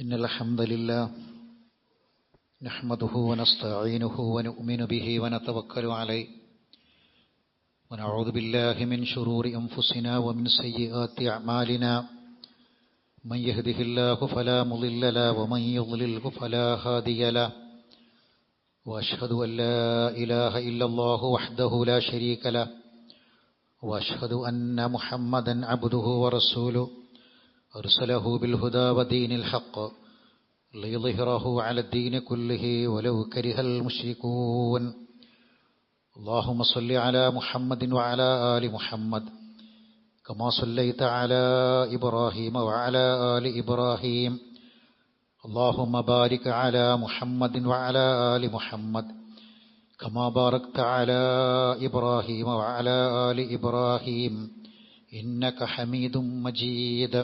إن الحمد لله نحمده ونستعينه ونؤمن به ونتوكل عليه ونعوذ بالله من شرور أنفسنا ومن سيئات أعمالنا من يهده الله فلا مضل له ومن يضلله فلا هادي له وأشهد أن لا إله إلا الله وحده لا شريك له وأشهد أن محمدا عبده ورسوله أرسله بالهدى ودين الحق ليظهره على الدين كله ولو كره المشركون اللهم صل على محمد وعلى آل محمد كما صليت على إبراهيم وعلى آل إبراهيم اللهم بارك على محمد وعلى آل محمد كما باركت على إبراهيم وعلى آل إبراهيم إنك حميد مجيد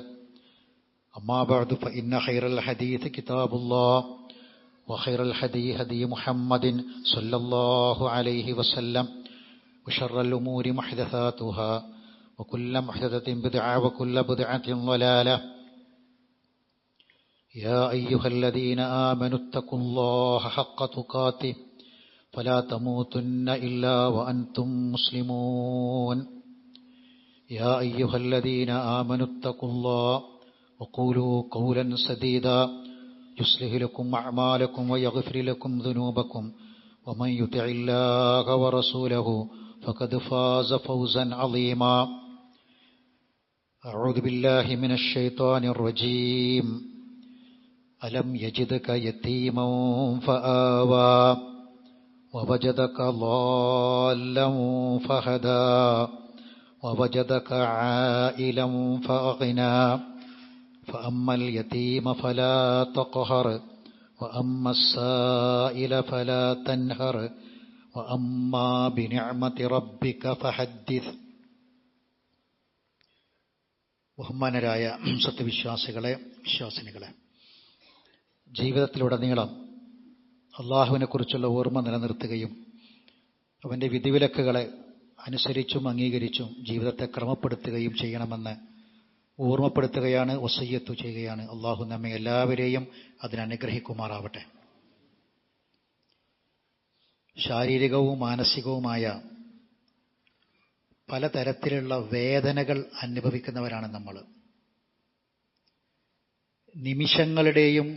أما بعد فإن خير الحديث كتاب الله وخير الهدي هدي محمد صلى الله عليه وسلم وشر الأمور محدثاتها وكل محدثة بدعة وكل بدعة ضلالة يا أيها الذين آمنوا اتقوا الله حق تقاته فلا تموتن إلا وأنتم مسلمون يا أيها الذين آمنوا اتقوا الله وقولوا قولا سديدا يصلح لكم أعمالكم ويغفر لكم ذنوبكم ومن يطع الله ورسوله فقد فاز فوزا عظيما أعوذ بالله من الشيطان الرجيم ألم يجدك يتيما فآوى ووجدك ضالا فهدى ووجدك عائلا فأغنى فأما اليتيم فلا تقهر وأما السائل فلا تنهر وأما بنعمة ربك فحدث. ബഹുമാനരായ സത്യവിശ്വാസികളെ, വിശ്വാസിനികളെ, ജീവിതത്തിലുടനീളം അള്ളാഹുവിനെക്കുറിച്ചുള്ള ഓർമ്മ നിലനിർത്തുകയും അവൻ്റെ വിധിവിലക്കുകളെ അനുസരിച്ചും അംഗീകരിച്ചും ജീവിതത്തെ ക്രമപ്പെടുത്തുകയും ചെയ്യണമെന്ന് ഓർമ്മപ്പെടുത്തുകയാണ്, വസിയ്യത്ത് ചെയ്യുകയാണ്. അള്ളാഹു നമ്മെ എല്ലാവരെയും അതിനനുഗ്രഹിക്കുമാറാവട്ടെ. ശാരീരികവും മാനസികവുമായ പലതരത്തിലുള്ള വേദനകൾ അനുഭവിക്കുന്നവരാണ് നമ്മൾ. നിമിഷങ്ങളുടെയും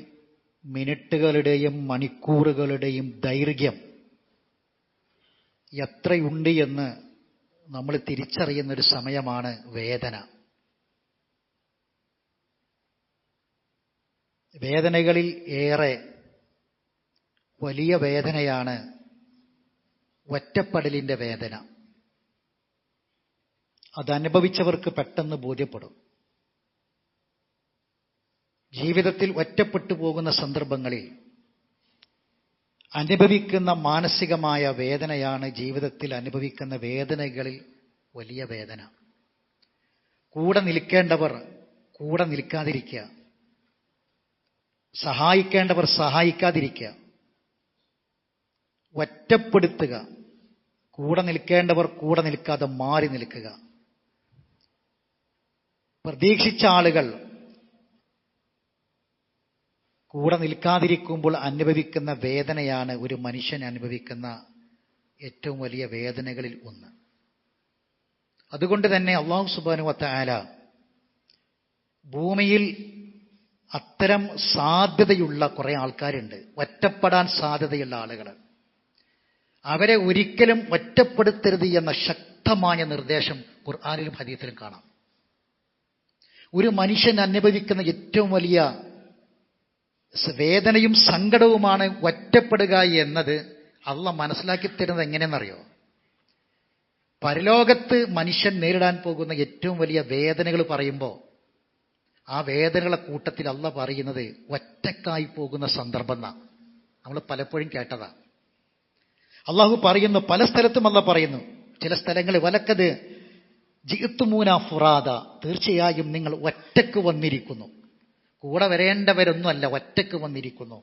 മിനിറ്റുകളുടെയും മണിക്കൂറുകളുടെയും ദൈർഘ്യം എത്രയുണ്ട് എന്ന് നമ്മൾ തിരിച്ചറിയുന്നൊരു സമയമാണ് വേദന. വേദനകളിൽ ഏറെ വലിയ വേദനയാണ് ഒറ്റപ്പെടലിൻ്റെ വേദന. അതനുഭവിച്ചവർക്ക് പെട്ടെന്ന് ബോധ്യപ്പെടും. ജീവിതത്തിൽ ഒറ്റപ്പെട്ടു പോകുന്ന സന്ദർഭങ്ങളിൽ അനുഭവിക്കുന്ന മാനസികമായ വേദനയാണ് ജീവിതത്തിൽ അനുഭവിക്കുന്ന വേദനകളിൽ വലിയ വേദന. കൂടെ നിൽക്കേണ്ടവർ കൂടെ നിൽക്കാതിരിക്കുക, സഹായിക്കേണ്ടവർ സഹായിക്കാതിരിക്കുക, ഒറ്റപ്പെടുത്തുക, കൂടെ നിൽക്കേണ്ടവർ കൂടെ നിൽക്കാതെ മാറി നിൽക്കുക. പ്രതീക്ഷിച്ച ആളുകൾ കൂടെ നിൽക്കാതിരിക്കുമ്പോൾ അനുഭവിക്കുന്ന വേദനയാണ് ഒരു മനുഷ്യൻ അനുഭവിക്കുന്ന ഏറ്റവും വലിയ വേദനകളിൽ ഒന്ന്. അതുകൊണ്ട് തന്നെ അല്ലാഹു സുബ്ഹാനഹു വ തആല ഭൂമിയിൽ അത്തരം സാധ്യതയുള്ള കുറെ ആൾക്കാരുണ്ട്, ഒറ്റപ്പെടാൻ സാധ്യതയുള്ള ആളുകൾ. അവരെ ഒരിക്കലും ഒറ്റപ്പെടുത്തരുത് എന്ന ശക്തമായ നിർദ്ദേശം ഖുർആനിലും ഹദീസിലും കാണാം. ഒരു മനുഷ്യൻ അനുഭവിക്കുന്ന ഏറ്റവും വലിയ വേദനയും സങ്കടവുമാണ് ഒറ്റപ്പെടുക എന്നത്. അള്ളാഹ് മനസ്സിലാക്കി തരുന്നത് എങ്ങനെയെന്നറിയോ? പരലോകത്ത് മനുഷ്യൻ നേരിടാൻ പോകുന്ന ഏറ്റവും വലിയ വേദനകൾ പറയുമ്പോൾ ആ വേദനകളുടെ കൂട്ടത്തിൽ അള്ളാഹ് പറയുന്നത് ഒറ്റക്കായി പോകുന്ന സന്ദർഭം എന്നാണ്. നമ്മൾ പലപ്പോഴും കേട്ടതാ. അള്ളാഹു പറയുന്നു, പല സ്ഥലത്തും അള്ളാഹ് പറയുന്നു. ചില സ്ഥലങ്ങളിൽ വലക്കത് ജിഅ്തുമൂന ഫുറാദ, തീർച്ചയായും നിങ്ങൾ ഒറ്റക്ക് വന്നിരിക്കുന്നു. കൂടെ വരേണ്ടവരൊന്നുമല്ല, ഒറ്റക്ക് വന്നിരിക്കുന്നു.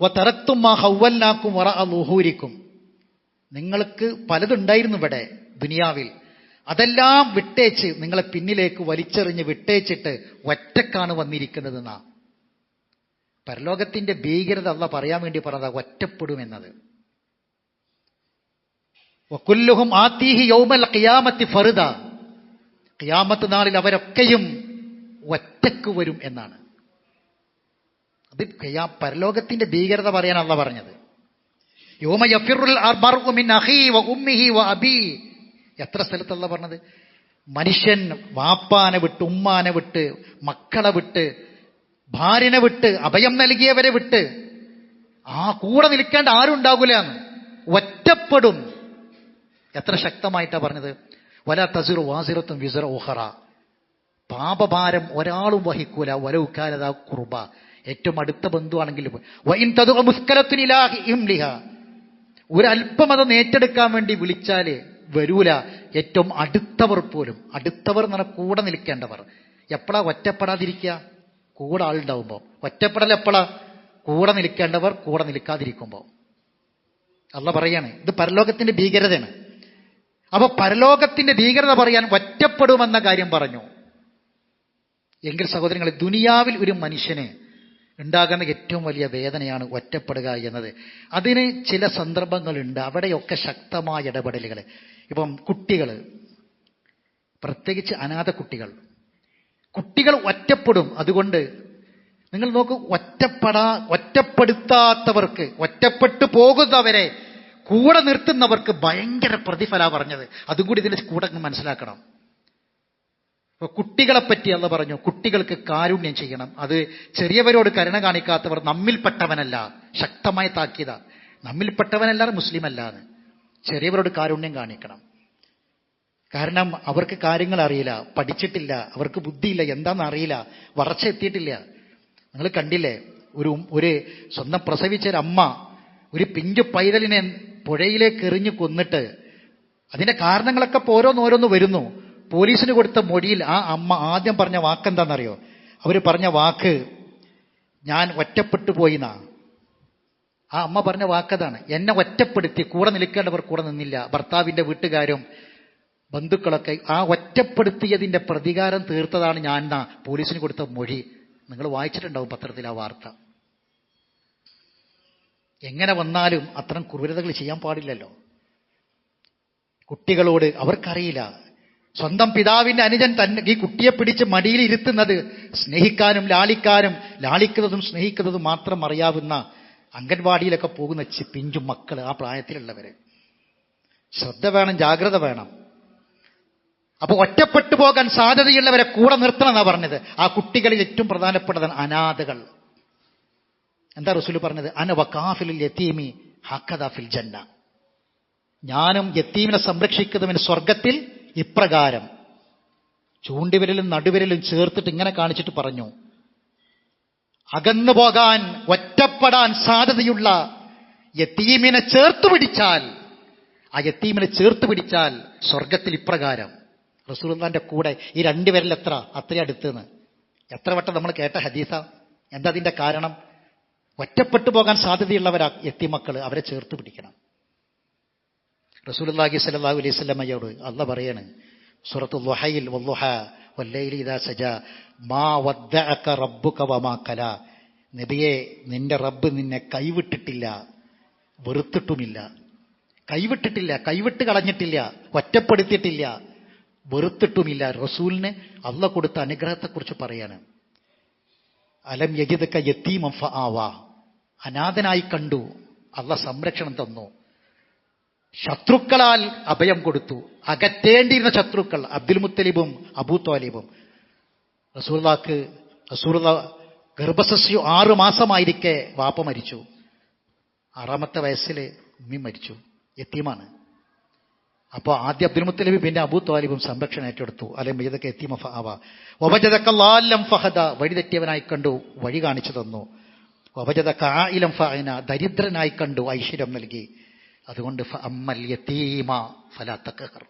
വതറക്തും മാ ഹവ്വൽനാക്കും വറഅ ളുഹൂരിക്കും, നിങ്ങൾക്ക് പലതുണ്ടായിരുന്നു ഇവിടെ ദുനിയാവിൽ, അതെല്ലാം വിട്ടേച്ച് നിങ്ങളെ പിന്നിലേക്ക് വലിച്ചെറിഞ്ഞ് വിട്ടേച്ചിട്ട് ഒറ്റക്കാണ് വന്നിരിക്കുന്നതെന്നാ. പരലോകത്തിന്റെ ഭീകരത അള്ളാഹ് പറയാൻ വേണ്ടി പറഞ്ഞതാ ഒറ്റപ്പെടുമെന്നത്. വകുല്ലുഹും ആതീഹി യൗമൽ ഖിയാമത്തി ഫർദ, ഖിയാമത്ത് നാളിൽ അവരൊക്കെയും ഒറ്റക്ക് വരും എന്നാണ്. അത് പരലോകത്തിന്റെ ഭീകരത പറയാൻ അള്ളാഹ് പറഞ്ഞത്. യൗമ യഫിറുൽ മർഉ മിൻ അഖീ വ ഉമ്മിഹി വ അബീ. എത്ര സ്ഥലത്ത് അള്ളാഹ് പറഞ്ഞത്? മനുഷ്യൻ വാപ്പാനെ വിട്ട്, ഉമ്മാനെ വിട്ട്, മക്കളെ വിട്ട്, ഭാര്യനെ വിട്ട്, അഭയം നൽകിയവരെ വിട്ട് കൂടെ നിൽക്കേണ്ട ആരും ഉണ്ടാകൂല, ഒറ്റപ്പെടും. എത്ര ശക്തമായിട്ടാ പറഞ്ഞത്? വലാ തസിറു വാസിറത്തുൻ വിസ്റ ഉഖറ. പാപഭാരം ഒരാളും വഹിക്കൂല. വലൗ കാന ദാ ഖുർബ, ഏറ്റവും അടുത്ത ബന്ധുവാണെങ്കിലും. വഇൻ തദഉ മുസ്കലത്തുൻ ഇലാ ഇംലിഹ, ഒരല്പം അത് ഏറ്റെടുക്കാൻ വേണ്ടി വിളിച്ചാല് വരൂല. ഏറ്റവും അടുത്തവർ പോലും. അടുത്തവർ എന്ന് പറഞ്ഞാൽ കൂടെ നിൽക്കേണ്ടവർ. എപ്പോഴാ ഒറ്റപ്പെടാതിരിക്കുക? കൂടെ ആളുണ്ടാവുമ്പോൾ. ഒറ്റപ്പെടൽ എപ്പോഴാ? കൂടെ നിൽക്കേണ്ടവർ കൂടെ നിൽക്കാതിരിക്കുമ്പോൾ. അള്ളാഹ് പറയാണ് ഇത് പരലോകത്തിന്റെ ഭീകരതയാണ്. അപ്പൊ പരലോകത്തിന്റെ ഭീകരത പറയാൻ ഒറ്റപ്പെടുമെന്ന കാര്യം പറഞ്ഞു. എങ്കിൽ സഹോദരങ്ങളെ, ദുനിയാവിൽ ഒരു മനുഷ്യന് ഉണ്ടാകുന്ന ഏറ്റവും വലിയ വേദനയാണ് ഒറ്റപ്പെടുക എന്നത്. അതിന് ചില സന്ദർഭങ്ങളുണ്ട്, അവിടെയൊക്കെ ശക്തമായ ഇടപെടലുകൾ. ഇപ്പം കുട്ടികൾ, പ്രത്യേകിച്ച് അനാഥ കുട്ടികൾ ഒറ്റപ്പെടും. അതുകൊണ്ട് നിങ്ങൾ നോക്കൂ, ഒറ്റപ്പെടുത്താത്തവർക്ക്, ഒറ്റപ്പെട്ടു പോകുന്നവരെ കൂടെ നിർത്തുന്നവർക്ക് ഭയങ്കര പ്രതിഫല പറഞ്ഞത്. അതും കൂടി ഇതിൽ കൂടെ മനസ്സിലാക്കണം. കുട്ടികളെപ്പറ്റി അള്ളാഹ് പറഞ്ഞു, കുട്ടികൾക്ക് കാരുണ്യം ചെയ്യണം. അത് ചെറിയവരോട് കരുണ കാണിക്കാത്തവർ നമ്മിൽപ്പെട്ടവനല്ല. ശക്തമായ താക്കീത. നമ്മിൽപ്പെട്ടവനല്ല, മുസ്ലിം അല്ലാന്ന്. ചെറിയവരോട് കാരുണ്യം കാണിക്കണം. കാരണം അവർക്ക് കാര്യങ്ങൾ അറിയില്ല, പഠിച്ചിട്ടില്ല, അവർക്ക് ബുദ്ധിയില്ല, എന്താണെന്ന് അറിയില്ല, വളർച്ചയെത്തിയിട്ടില്ല. നിങ്ങൾ കണ്ടില്ലേ, ഒരു സ്വന്തം പ്രസവിച്ചൊരമ്മ ഒരു പിഞ്ചു പൈതലിനെ പുഴയിലേക്ക് എറിഞ്ഞു കൊന്നിട്ട് അതിന്റെ കാരണങ്ങളൊക്കെ ഓരോന്നോരോന്ന് വരുന്നു. പോലീസിന് കൊടുത്ത മൊഴിയിൽ ആ അമ്മ ആദ്യം പറഞ്ഞ വാക്കെന്താണെന്നറിയോ? അവർ പറഞ്ഞ വാക്ക്, ഞാൻ ഒറ്റപ്പെട്ടു പോയിന്നാ. ആ അമ്മ പറഞ്ഞ വാക്കതാണ്. എന്നെ ഒറ്റപ്പെടുത്തി, കൂടെ നിൽക്കേണ്ടവർ കൂടെ നിന്നില്ല. ഭർത്താവിന്റെ വീട്ടുകാരും ബന്ധുക്കളൊക്കെ ആ ഒറ്റപ്പെടുത്തിയതിന്റെ പ്രതികാരം തീർത്തതാണ് ഞാൻ എന്നാ പോലീസിന് കൊടുത്ത മൊഴി. നിങ്ങൾ വായിച്ചിട്ടുണ്ടാവും പത്രത്തിൽ ആ വാർത്ത. എങ്ങനെ വന്നാലും അത്തരം ക്രൂരതകൾ ചെയ്യാൻ പാടില്ലല്ലോ. കുട്ടികളോട് അവർക്കറിയില്ല. സ്വന്തം പിതാവിന്റെ അനുജൻ തന്നെ ഈ കുട്ടിയെ പിടിച്ച് മടിയിൽ ഇരുത്തുന്നത് സ്നേഹിക്കാനും ലാളിക്കാനും, ലാളിക്കുന്നതും സ്നേഹിക്കുന്നതും മാത്രം അറിയാവുന്ന അംഗൻവാടിയിലൊക്കെ പോകുന്ന പിഞ്ചു മക്കൾ, ആ പ്രായത്തിലുള്ളവര്. ശ്രദ്ധ വേണം, ജാഗ്രത വേണം. അപ്പൊ ഒറ്റപ്പെട്ടു പോകാൻ സാധ്യതയുള്ളവരെ കൂടെ നിർത്തണം എന്നാ പറഞ്ഞത്. ആ കുട്ടികളിൽ ഏറ്റവും പ്രധാനപ്പെട്ടതാണ് അനാഥകൾ. എന്താ റസൂൽ പറഞ്ഞത്? അന വകാഫിലുൽ യതീമി ഹഖദാ ഫിൽ ജന്ന. ഞാനും യതീമിനെ സംരക്ഷിക്കുന്നവന് സ്വർഗത്തിൽ ഇപ്രകാരം. ചൂണ്ടിവിരലും നടുവിരലും ചേർത്തിട്ട് ഇങ്ങനെ കാണിച്ചിട്ട് പറഞ്ഞു, അകന്നു പോകാൻ, ഒറ്റപ്പെടാൻ സാധ്യതയുള്ള യതീമിനെ ചേർത്ത് പിടിച്ചാൽ, ആ യതീമിനെ ചേർത്ത് പിടിച്ചാൽ സ്വർഗത്തിൽ ഇപ്രകാരം. റസൂലുള്ളാഹിന്റെ കൂടെ ഈ രണ്ടുപേരിൽ അത്രയും അടുത്തെന്ന് എത്ര വട്ടം നമ്മൾ കേട്ട ഹദീസ. എന്താ അതിന്റെ കാരണം? ഒറ്റപ്പെട്ടു പോകാൻ സാധ്യതയുള്ളവരാ യതീമക്കൾ, അവരെ ചേർത്ത് പിടിക്കണം. റസൂലുള്ളാഹി സ്വല്ലല്ലാഹു അലൈഹി വസല്ലമയോട് അല്ലാഹ് പറയാണ് സൂറത്തുൽ ളുഹയിൽ, വല്ളുഹ വല്ലൈലി ഇദാ സജാ മാ വദ്ദഅക റബ്ബുക വമാ കലാ. നബിയെ, നിന്റെ റബ്ബ് നിന്നെ കൈവിട്ടിട്ടില്ല, വെറുത്തിട്ടുമില്ല. കൈവിട്ട് കളഞ്ഞിട്ടില്ല, ഒറ്റപ്പെടുത്തിയിട്ടില്ല, വെറുത്തിട്ടുമില്ല. റസൂലിന് അല്ലാഹ് കൊടുത്ത അനുഗ്രഹത്തെക്കുറിച്ച് പറയാണ്. അലം യജിദക യതീമൻ ഫആവാ. അനാഥനായി കണ്ടു, അല്ലാഹ് സംരക്ഷണം തന്നു. ശത്രുക്കളാൽ അഭയം കൊടുത്തു. അകറ്റേണ്ടിയിരുന്ന ശത്രുക്കൾ അബ്ദുൽ മുത്തലിബും അബൂ ത്വാലിബും. റസൂലുള്ള ഗർഭശിശു 6 മാസമായിരിക്കെ വാപ്പ മരിച്ചു. 6ാമത്തെ വയസ്സിൽ ഉമ്മി മരിച്ചു. യതീമാണ്. അപ്പോൾ ആദ്യം അബ്ദുൽ മുത്തലിബ്, പിന്നെ അബൂ ത്വാലിബും സംരക്ഷണം ഏറ്റെടുത്തു. അലം യജിദക യതീമൻ ഫആവാ വവജദക ളാല്ലൻ ഫഹദ. വഴി തെറ്റിയവനായി കണ്ടു, വഴി കാണിച്ചു തന്നു. വവജദക ആയിലൻ ഫഅന. ദരിദ്രനായി കണ്ടു, ഐശ്വര്യം നൽകി. അതുകൊണ്ട് ഫഅമ്മൽ യതീമ ഫലാ തഖ്ഹർ.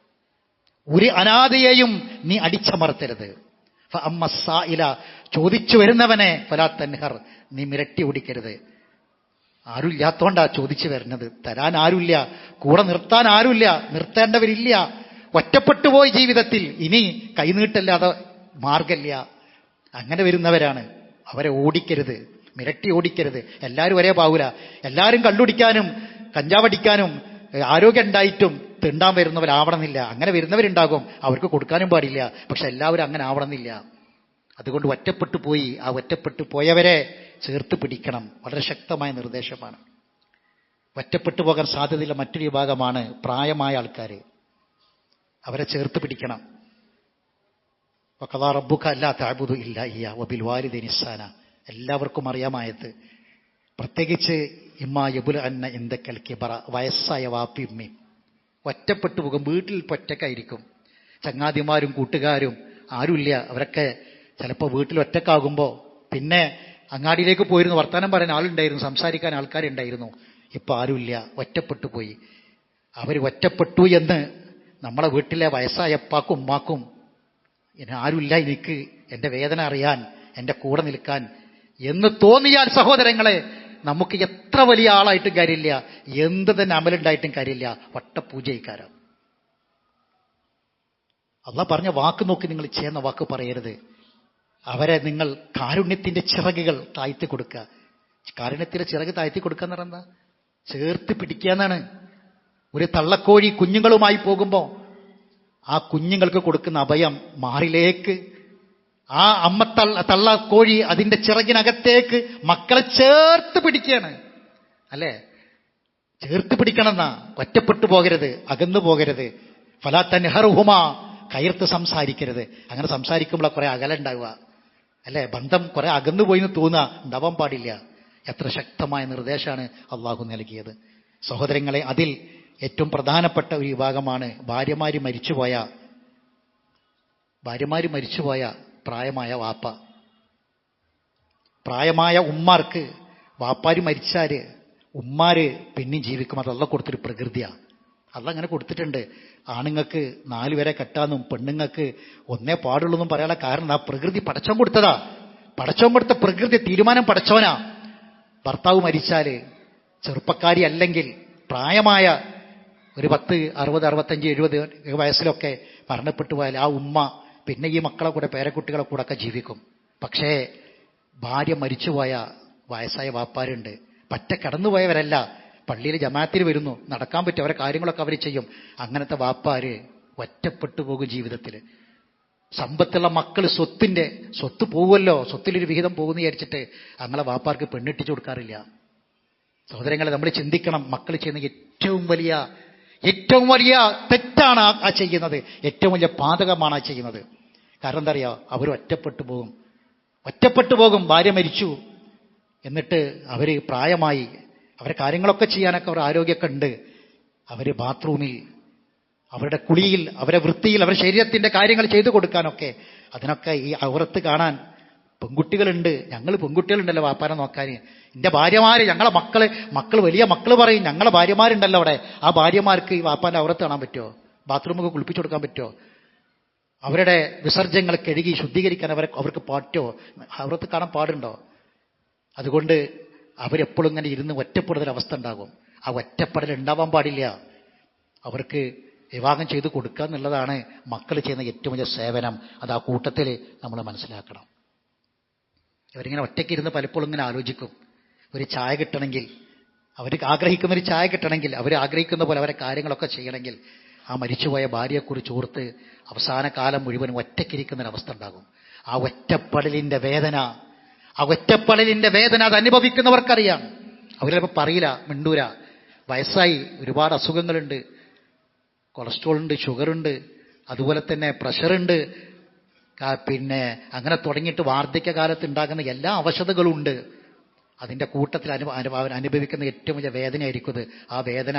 ഒരു അനാഥയെയും നീ അടിച്ചമർത്തരുത്. ഫഅമ്മ സായില. ചോദിച്ചു വരുന്നവനെ ഫലാ തൻഹർ. നീ മിരട്ടി ഓടിക്കരുത്. ആരുമില്ലാത്തോണ്ടാ ചോദിച്ചു വരുന്നത്. തരാൻ ആരുമില്ല, കൂടെ നിർത്താൻ ആരുമില്ല, നിർത്തേണ്ടവരില്ല. ഒറ്റപ്പെട്ടു പോയി ജീവിതത്തിൽ, ഇനി കൈനീട്ടല്ലാതെ മാർഗമില്ല. അങ്ങനെ വരുന്നവരാണ്. അവരെ ഓടിക്കരുത്. മിരട്ടി ഓടിക്കരുത്. എല്ലാവരും ഒരേ പാവൂല. എല്ലാവരും കള്ളുടിക്കാനും കഞ്ചാവടിക്കാനും ആരോഗ്യം ഉണ്ടായിട്ടും തിണ്ടാൻ വരുന്നവരാവണമെന്നില്ല. അങ്ങനെ വരുന്നവരുണ്ടാകും, അവർക്ക് കൊടുക്കാനും പാടില്ല. പക്ഷെ എല്ലാവരും അങ്ങനെ ആവണമെന്നില്ല. അതുകൊണ്ട് ഒറ്റപ്പെട്ടു പോയി, ആ ഒറ്റപ്പെട്ടു പോയവരെ ചേർത്ത് പിടിക്കണം. വളരെ ശക്തമായ നിർദ്ദേശമാണ്. ഒറ്റപ്പെട്ടു പോകാൻ സാധ്യതയുള്ള മറ്റൊരു വിഭാഗമാണ് പ്രായമായ ആൾക്കാർ. അവരെ ചേർത്ത് പിടിക്കണം. വഖദാ റബ്ബുക അല്ലാ തഅ്ബുദു ഇല്ലാ ഇയ്യാഹു വബിൽ വാലിദൈനി ഇഹ്സാന. എല്ലാവർക്കും അറിയാമായത്. പ്രത്യേകിച്ച് ഇമ്മാ യബുൽ അന്ന ഇന്ദക്കൽ കിബറ, വയസ്സായ വാപ്പി ഉമ്മയും ഒറ്റപ്പെട്ടു പോകും. വീട്ടിൽ ഒറ്റക്കായിരിക്കും. ചങ്ങാതിമാരും കൂട്ടുകാരും ആരുമില്ല. അവരൊക്കെ ചിലപ്പോൾ വീട്ടിൽ ഒറ്റക്കാകുമ്പോൾ പിന്നെ അങ്ങാടിയിലേക്ക് പോയിരുന്നു, വർത്തമാനം പറയാൻ ആളുണ്ടായിരുന്നു, സംസാരിക്കാൻ ആൾക്കാരുണ്ടായിരുന്നു. ഇപ്പോൾ ആരുമില്ല, ഒറ്റപ്പെട്ടു പോയി. അവർ ഒറ്റപ്പെട്ടു എന്ന് നമ്മളെ വീട്ടിലെ വയസ്സായ അപ്പാക്കും ഉമ്മാക്കും ആരുമില്ല എനിക്ക് എൻ്റെ വേദന അറിയാൻ, എൻ്റെ കൂടെ നിൽക്കാൻ എന്ന് തോന്നിയാൽ സഹോദരങ്ങളെ, നമുക്ക് എത്ര വലിയ ആളായിട്ടും കാര്യമില്ല, എന്ത് തന്നെ അമലുണ്ടായിട്ടും കാര്യമില്ല, വട്ടപൂജയിക്കാരം. അള്ളാഹ് പറഞ്ഞ വാക്ക് നോക്കി നിങ്ങൾ ചെയ്യുന്ന വാക്ക് പറയരുത്. അവരെ നിങ്ങൾ കാരുണ്യത്തിന്റെ ചിറകുകൾ താഴ്ത്തി കൊടുക്കുക. കാരുണ്യത്തിന്റെ ചിറക് താഴ്ത്തി കൊടുക്കുക എന്ന് പറഞ്ഞാൽ ചേർത്ത് പിടിക്കുക എന്നാണ്. ഒരു തള്ളക്കോഴി കുഞ്ഞുങ്ങളുമായി പോകുമ്പോൾ ആ കുഞ്ഞുങ്ങൾക്ക് കൊടുക്കുന്ന അഭയം മാറിലേക്ക് ആ അമ്മ തള്ളക്കോഴി അതിന്റെ ചിറകിനകത്തേക്ക് മക്കളെ ചേർത്ത് പിടിക്കുകയാണ്. അല്ലേ? ചേർത്ത് പിടിക്കണമെന്നാ. ഒറ്റപ്പെട്ടു പോകരുത്, അകന്നു പോകരുത്. ഫലാ തൻഹറുഹുമാ, കയർത്ത് സംസാരിക്കരുത്. അങ്ങനെ സംസാരിക്കുമ്പോൾ കുറെ അകലുണ്ടാവുക. അല്ലേ? ബന്ധം കുറെ അകന്നുപോയി എന്ന് തോന്നുക, ഉണ്ടാവാൻ പാടില്ല. എത്ര ശക്തമായ നിർദ്ദേശമാണ് അള്ളാഹു നൽകിയത്. സഹോദരങ്ങളെ, അതിൽ ഏറ്റവും പ്രധാനപ്പെട്ട ഒരു വിഭാഗമാണ് ഭാര്യമാര് മരിച്ചുപോയ പ്രായമായ വാപ്പ. പ്രായമായ ഉമ്മാർക്ക് വാപ്പാര് മരിച്ചാല് ഉമ്മാര് പിന്നെയും ജീവിക്കും. അത് അള്ളാഹ് കൊടുത്തൊരു പ്രകൃതിയാണ്. അള്ളാഹ് അങ്ങനെ കൊടുത്തിട്ടുണ്ട്. ആണുങ്ങൾക്ക് 4 വരെ കെട്ടാന്നും പെണ്ണുങ്ങൾക്ക് 1 പാടുള്ളൂ എന്നും പറയാനുള്ള കാരണം ആ പ്രകൃതി പടച്ചോൻ കൊടുത്തതാ. പടച്ചോൻ കൊടുത്ത പ്രകൃതി തീരുമാനം പടച്ചോനാ. ഭർത്താവ് മരിച്ചാല് ചെറുപ്പക്കാരി അല്ലെങ്കിൽ പ്രായമായ ഒരു 10, 60, 65, 70 വയസ്സിലൊക്കെ മരണപ്പെട്ടു പോയാൽ ആ ഉമ്മ പിന്നെ ഈ മക്കളെ കൂടെ പേരക്കുട്ടികളെ കൂടെ ഒക്കെ ജീവിക്കും. പക്ഷേ ഭാര്യ മരിച്ചുപോയ വയസ്സായ വാപ്പാരുണ്ട്. പറ്റ കടന്നുപോയവരല്ല, പള്ളിയിൽ ജമാഅത്തിൽ വരുന്നു, നടക്കാൻ പറ്റും, അവരെ കാര്യങ്ങളൊക്കെ അവർ ചെയ്യും. അങ്ങനത്തെ വാപ്പാര് ഒറ്റപ്പെട്ടു പോകും ജീവിതത്തിൽ. സമ്പത്തുള്ള മക്കൾ സ്വത്ത് പോവുമല്ലോ, സ്വത്തിലൊരു വിഹിതം പോകുന്നു വിചാരിച്ചിട്ട് അങ്ങനെ വാപ്പാർക്ക് പെണ്ണിട്ടിച്ചു കൊടുക്കാറില്ല. സഹോദരങ്ങളെ, നമ്മൾ ചിന്തിക്കണം. മക്കൾ ചെയ്യുന്ന ഏറ്റവും വലിയ തെറ്റാണ് ആ ചെയ്യുന്നത്. ഏറ്റവും വലിയ പാതകമാണ് ആ ചെയ്യുന്നത്. കാരണം എന്താ അറിയാ, അവർ ഒറ്റപ്പെട്ടു പോകും. ഭാര്യ മരിച്ചു, എന്നിട്ട് അവർ പ്രായമായി, അവരെ കാര്യങ്ങളൊക്കെ ചെയ്യാനൊക്കെ അവർ ആരോഗ്യമൊക്കെ ഉണ്ട്. അവർ ബാത്റൂമിൽ, അവരുടെ കുളിയിൽ, അവരുടെ വൃത്തിയിൽ, അവരുടെ ശരീരത്തിന്റെ കാര്യങ്ങൾ ചെയ്തു കൊടുക്കാനൊക്കെ, അതിനൊക്കെ ഈ ഔറത്ത് കാണാൻ പെൺകുട്ടികളുണ്ട്. ഞങ്ങൾ പെൺകുട്ടികളുണ്ടല്ലോ വാപ്പാനെ നോക്കാൻ. എൻ്റെ ഭാര്യമാര്, ഞങ്ങളെ മക്കൾ വലിയ മക്കൾ പറയും, ഞങ്ങളെ ഭാര്യമാരുണ്ടല്ലോ അവിടെ, ആ ഭാര്യമാർക്ക് ഈ വാപ്പാന്റെ ഔറത്ത് കാണാൻ പറ്റുമോ? ബാത്റൂമൊക്കെ കുളിപ്പിച്ചു കൊടുക്കാൻ പറ്റുമോ? അവരുടെ വിസർജ്യങ്ങൾ കഴുകി ശുദ്ധീകരിക്കാൻ അവർക്ക് പറ്റുമോ? ഔറത്ത് കാണാൻ പാടുണ്ടോ? അതുകൊണ്ട് അവരെപ്പോഴും ഇങ്ങനെ ഇരുന്ന് ഒറ്റപ്പെടുന്നൊരവസ്ഥ ഉണ്ടാകും. ആ ഒറ്റപ്പെടൽ ഉണ്ടാവാൻ പാടില്ല. അവർക്ക് വിവാഹം ചെയ്ത് കൊടുക്കുക എന്നുള്ളതാണ് മക്കൾ ചെയ്യുന്ന ഏറ്റവും വലിയ സേവനം. അത് ആ കൂട്ടത്തിൽ നമ്മൾ മനസ്സിലാക്കണം. അവരിങ്ങനെ ഒറ്റയ്ക്കിരുന്ന് പലപ്പോഴും ഇങ്ങനെ ആലോചിക്കും, ഒരു ചായ കിട്ടണമെങ്കിൽ, അവർ ആഗ്രഹിക്കുന്ന ഒരു ചായ കിട്ടണമെങ്കിൽ, അവർ ആഗ്രഹിക്കുന്ന പോലെ അവരെ കാര്യങ്ങളൊക്കെ ചെയ്യണമെങ്കിൽ ആ മരിച്ചുപോയ ഭാര്യയെക്കുറിച്ച് ഓർത്ത് അവസാന കാലം മുഴുവൻ ഒറ്റയ്ക്കിരിക്കുന്നൊരവസ്ഥ ഉണ്ടാകും. ആ ഒറ്റപ്പെടലിന്റെ വേദന അത് അനുഭവിക്കുന്നവർക്കറിയാം. അവരിപ്പോൾ പറയില്ല, മിണ്ടൂര. വയസ്സായി, ഒരുപാട് അസുഖങ്ങളുണ്ട്, കൊളസ്ട്രോൾ ഉണ്ട്, ഷുഗറുണ്ട്, അതുപോലെ തന്നെ പ്രഷറുണ്ട്, പിന്നെ അങ്ങനെ തുടങ്ങിയിട്ട് വാർദ്ധക്യകാലത്ത് ഉണ്ടാകുന്ന എല്ലാ അവശതകളും ഉണ്ട്. അതിൻ്റെ കൂട്ടത്തിൽ അനുഭവിക്കുന്ന ഏറ്റവും വലിയ വേദനയായിരിക്കും ഇത്. ആ വേദന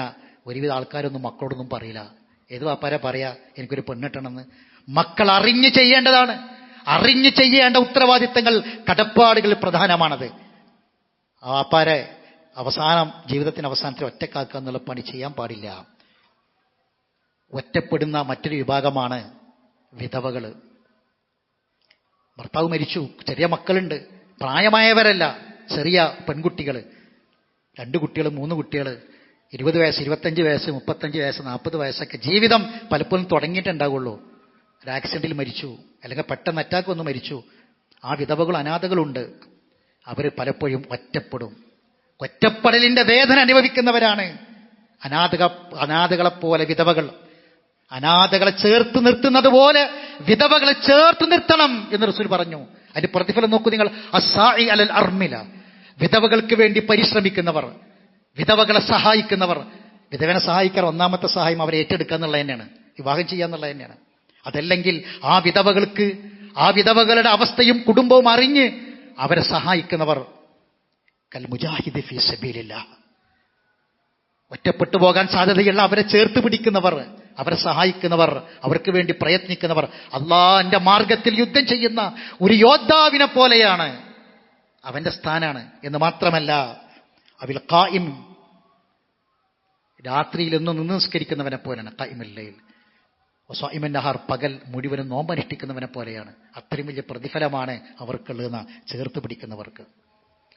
ഒരുവിധ ആൾക്കാരൊന്നും മക്കളോടൊന്നും പറയില്ല. ഏത് വാപ്പാരെ പറയാ എനിക്കൊരു പെണ്ണിട്ടണമെന്ന്? മക്കൾ അറിഞ്ഞ് ചെയ്യേണ്ടതാണ്. അറിഞ്ഞ് ചെയ്യേണ്ട ഉത്തരവാദിത്തങ്ങൾ, കടപ്പാടുകൾ പ്രധാനമാണത്. ആ വാപ്പാരെ ജീവിതത്തിന് അവസാനത്തിൽ ഒറ്റക്കാക്കുക എന്നുള്ള പണി ചെയ്യാൻ പാടില്ല. ഒറ്റപ്പെടുന്ന മറ്റൊരു വിഭാഗമാണ് വിധവകൾ. ഭർത്താവ് മരിച്ചു, ചെറിയ മക്കളുണ്ട്, പ്രായമായവരല്ല, ചെറിയ പെൺകുട്ടികൾ, 2 കുട്ടികൾ, 3 കുട്ടികൾ, 20 വയസ്സ്, 25 വയസ്സ്, 35 വയസ്സ്, 40 വയസ്സൊക്കെ ജീവിതം പലപ്പോഴും തുടങ്ങിയിട്ടുണ്ടാവുള്ളൂ. ഒരു ആക്സിഡന്റിൽ മരിച്ചു, അല്ലെങ്കിൽ പെട്ടെന്ന് അറ്റാക്ക് വന്ന് മരിച്ചു. ആ വിധവകൾ, അനാഥകളുണ്ട്. അവർ പലപ്പോഴും ഒറ്റപ്പെടും. ഒറ്റപ്പെടലിന്റെ വേദന അനുഭവിക്കുന്നവരാണ് അനാഥകളെപ്പോലെ വിധവകൾ. അനാഥകളെ ചേർത്ത് നിർത്തുന്നത് പോലെ വിധവകളെ ചേർത്ത് നിർത്തണം എന്ന് റസൂൽ പറഞ്ഞു. അതിന്റെ പ്രതിഫലം നോക്കൂ നിങ്ങൾ. അസ്സാഇ അലൽ അർമില, വിധവകൾക്ക് വേണ്ടി പരിശ്രമിക്കുന്നവർ, വിധവകളെ സഹായിക്കുന്നവർ. വിധവനെ സഹായിക്കാൻ ഒന്നാമത്തെ സഹായം അവരെ ഏറ്റെടുക്കുക എന്നുള്ളത് തന്നെയാണ്, വിവാഹം ചെയ്യുക എന്നുള്ളത് തന്നെയാണ്. അതല്ലെങ്കിൽ ആ വിധവകളുടെ അവസ്ഥയും കുടുംബവും അറിഞ്ഞ് അവരെ സഹായിക്കുന്നവർ കൽ മുജാഹിദ് ഫീ സബീലില്ലാഹ്. ഒറ്റപ്പെട്ടു പോകാൻ സാധ്യതയുള്ള അവരെ ചേർത്ത് പിടിക്കുന്നവർ, അവരെ സഹായിക്കുന്നവർ, അവർക്ക് വേണ്ടി പ്രയത്നിക്കുന്നവർ അള്ളാന്റെ മാർഗത്തിൽ യുദ്ധം ചെയ്യുന്ന ഒരു യോദ്ധാവിനെ പോലെയാണ്. അവന്റെ സ്ഥാനാണ് എന്ന് മാത്രമല്ല, അവിൽ ഖായിം, രാത്രിയിൽ നിന്ന് നിസ്കരിക്കുന്നവനെ പോലെയാണ്. ഖായിമുൽ ലൈൽ വസ്വാഇമുൻ നഹാർ, പകൽ മുഴുവനും നോമ്പനുഷ്ഠിക്കുന്നവനെ പോലെയാണ്. അത്രയും വലിയ പ്രതിഫലമാണ് അവർക്കുള്ളതെന്ന് ചേർത്ത് പിടിക്കുന്നവർക്ക്.